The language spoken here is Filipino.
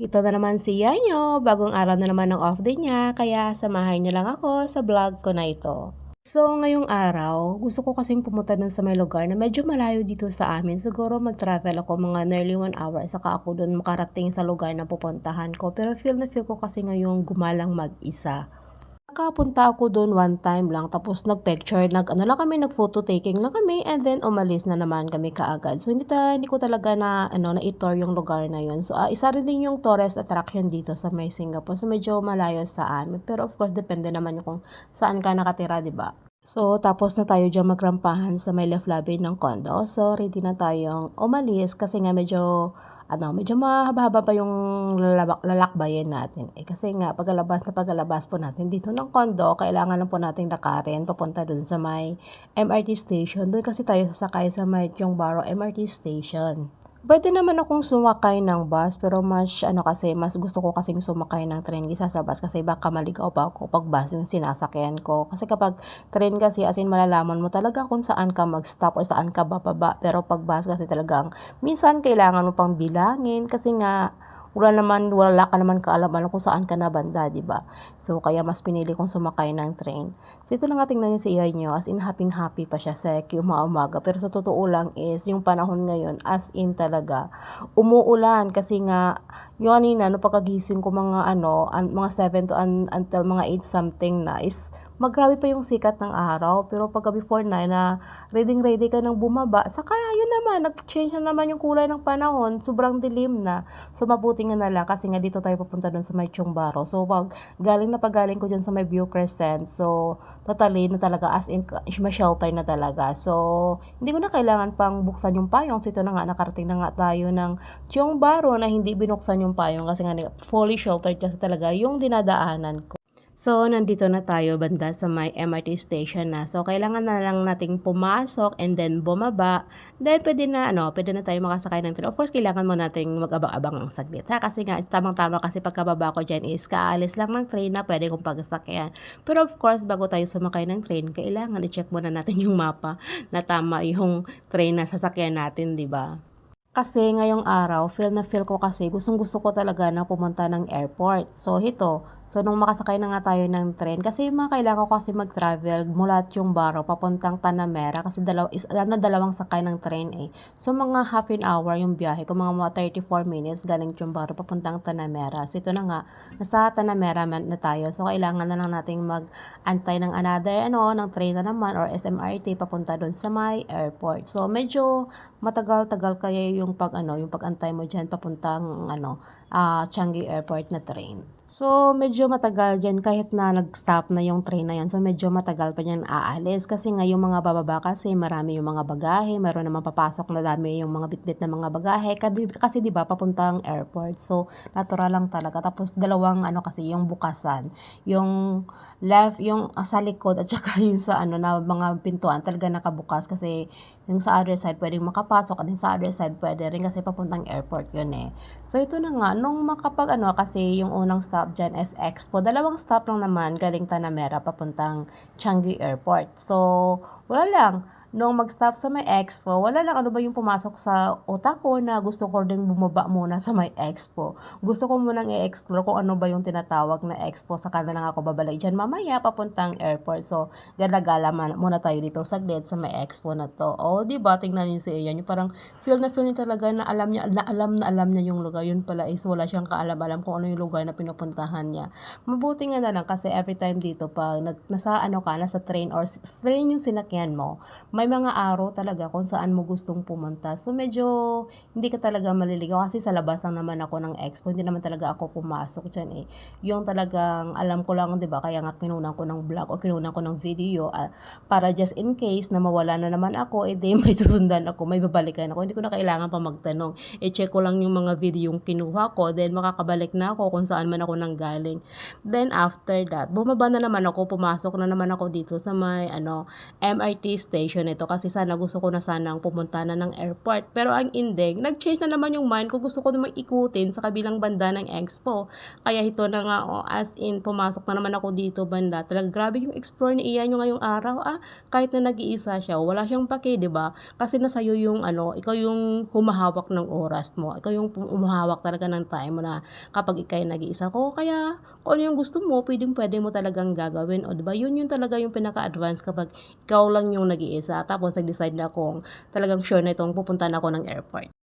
Ito na naman si Yanyo, bagong araw na naman ng off day niya, kaya samahan niyo lang ako sa vlog ko na ito. So, ngayong araw, gusto ko kasing pumunta dun sa may lugar na medyo malayo dito sa amin. Siguro mag-travel ako mga nearly 1 hour, saka ako dun makarating sa lugar na pupuntahan ko. Pero feel na feel ko kasi ngayong gumalang mag-isa. Nakapunta ako dun one time lang tapos nag-picture, nag-ano lang kami, nag-photo taking lang kami and then umalis na naman kami kaagad. So hindi ko talaga na-tour yung lugar na yun. So isa rin din yung tourist attraction dito sa may Singapore. So medyo malayo sa amin. Pero of course depende naman yung kung saan ka nakatira, 'di ba? So tapos na tayo diyang magrampahan sa may left lobby ng condo. So ready na tayong umalis kasi nga medyo mahaba-haba pa yung lalakbayin natin, eh, kasi nga pagkalabas po natin dito ng condo kailangan lang po nating lakarin papunta dun sa may MRT station. Dun kasi tayo sasakay sa may Tiong Bahru MRT station. Puwede naman akong sumakay ng bus pero mas gusto ko kasing sumakay ng tren kaysa sa bus kasi baka maligaw pa ako 'pag bus yung sinasakyan ko. Kasi kapag tren kasi as in malalaman mo talaga kung saan ka mag-stop or saan ka bababa, pero 'pag bus kasi talagang minsan kailangan mo pang bilangin kasi nga wala ka naman kaalam-alam kung saan ka na banda, 'di ba? So, kaya mas pinili kong sumakay ng train. So, ito lang nga tingnan niyo si ihay niyo, as in happy pero sa totoo lang is yung panahon ngayon as in talaga umuulan kasi nga yung kanina nung pagkagising ko mga 7 to until mga 8 something na is grabe pa yung sikat ng araw, pero pagka before 9 na ready ka ng bumaba, saka yun naman nag-change na naman yung kulay ng panahon, sobrang dilim na. So, mabuti nga na lang kasi nga dito tayo pupunta dun sa may Tiong Bahru. So, pag galing ko dyan sa may View Crescent, so, totally na talaga as in may shelter na talaga. So, hindi ko na kailangan pang buksan yung payong. So, ito na nga, nakarating na nga tayo ng Tiong Bahru na hindi binuksan yung payong kasi nga fully sheltered kasi talaga yung dinadaanan ko. So, nandito na tayo banda sa may MRT station na. So, kailangan na lang nating pumasok and then bumaba. Then, pwede na tayo makasakay ng train. Of course, kailangan mo nating mag-abang-abang ng saglit, ha? Kasi nga, tamang-tama kasi pagkababa ko dyan is kaalis lang ng train na pwede kong pagsakyan. Pero of course, bago tayo sumakay ng train, kailangan i-check muna natin yung mapa na tama yung train na sasakyan natin, di ba? Kasi ngayong araw, feel ko kasi gustong-gusto ko talaga na pumunta ng airport. So nung makasakay na nga tayo ng train, kasi kailangan ko kasi mag-travel mula Tiong Bahru papuntang Tanamera kasi dalawang sakay ng train eh. So mga half an hour yung biyahe ko, mga 34 minutes galing Tiong Bahru papuntang Tanamera. So ito na nga, nasa Tanamera na tayo. So kailangan na lang nating mag-antay ng ng train na naman or SMRT papunta doon sa may airport. So medyo matagal-tagal kaya yung yung pag-antay mo diyan papuntang Changi Airport na train. So, medyo matagal diyan kahit na nag-stop na yung train na yan. So, medyo matagal pa diyan aalis kasi nga yung mga bababa kasi marami yung mga bagahe, meron naman papasok na dami yung mga bitbit na mga bagahe kasi 'di ba papuntang airport. So, natural lang talaga. Tapos dalawang kasi yung bukasan, yung left, yung sa likod at saka yung sa na mga pintuan talaga nakabukas kasi yung sa other side pwedeng makapasok at yung sa other side pwede rin kasi papuntang airport yun eh. So ito na nga, nung kasi yung unang stop dyan is Expo, dalawang stop lang naman galing Tanamera papuntang Changi Airport. So wala lang, nung mag-stop sa may Expo, wala lang yung pumasok sa utak ko na gusto ko ding bumaba muna sa may Expo. Gusto ko munang i-explore kung ano ba yung tinatawag na Expo, saka na lang ako babalik dyan mamaya papuntang airport. So gala-gala muna tayo dito saglit sa may Expo na to. O, di ba? Tingnan niyo si Ian. Yung parang feel niya talaga na alam niya yung lugar. Yun pala is wala siyang kaalam-alam kung ano yung lugar na pinupuntahan niya. Mabuti nga na lang kasi every time dito pag nasa train or train yung sinakyan mo, may mga araw talaga kung saan mo gustong pumunta. So medyo hindi ka talaga maliligaw kasi sa labas lang naman ako ng Expo. Hindi naman talaga ako pumasok diyan eh. Yung talagang alam ko lang, 'di ba? Kaya nga kinunan ko ng vlog o kinunan ko ng video para just in case na mawala na naman ako, may susundan ako, may babalikan ako. Hindi ko na kailangan pa magtanong. I-check ko lang yung mga video yung kinuha ko, then makakabalik na ako kung saan man ako nanggaling. Then after that, bumaba na naman ako, pumasok na naman ako dito sa may MRT station nito kasi sana gusto ko na sanang pumunta na ng airport. Pero ang ending, nag-change na naman yung mind ko, gusto ko namang ikutin sa kabilang banda ng expo. Kaya ito na nga, oh, as in pumasok na naman ako dito banda. Talaga grabe yung explore ni Ian yung ngayong araw, kahit na nag-iisa siya, wala siyang pake, 'di ba? Kasi nasa iyo yung ano, ikaw yung humahawak ng oras mo. Ikaw yung humahawak talaga ng time mo na kapag ika'y nag-iisa ko. Kaya kung ano yung gusto mo, pwedeng-pwede mo talagang gagawin, o 'di ba? Yun yung talaga yung pinaka-advance kapag ikaw lang yung nag-iisa tapos nag-decide na kung talagang sure na itong pupuntahan ako ng airport.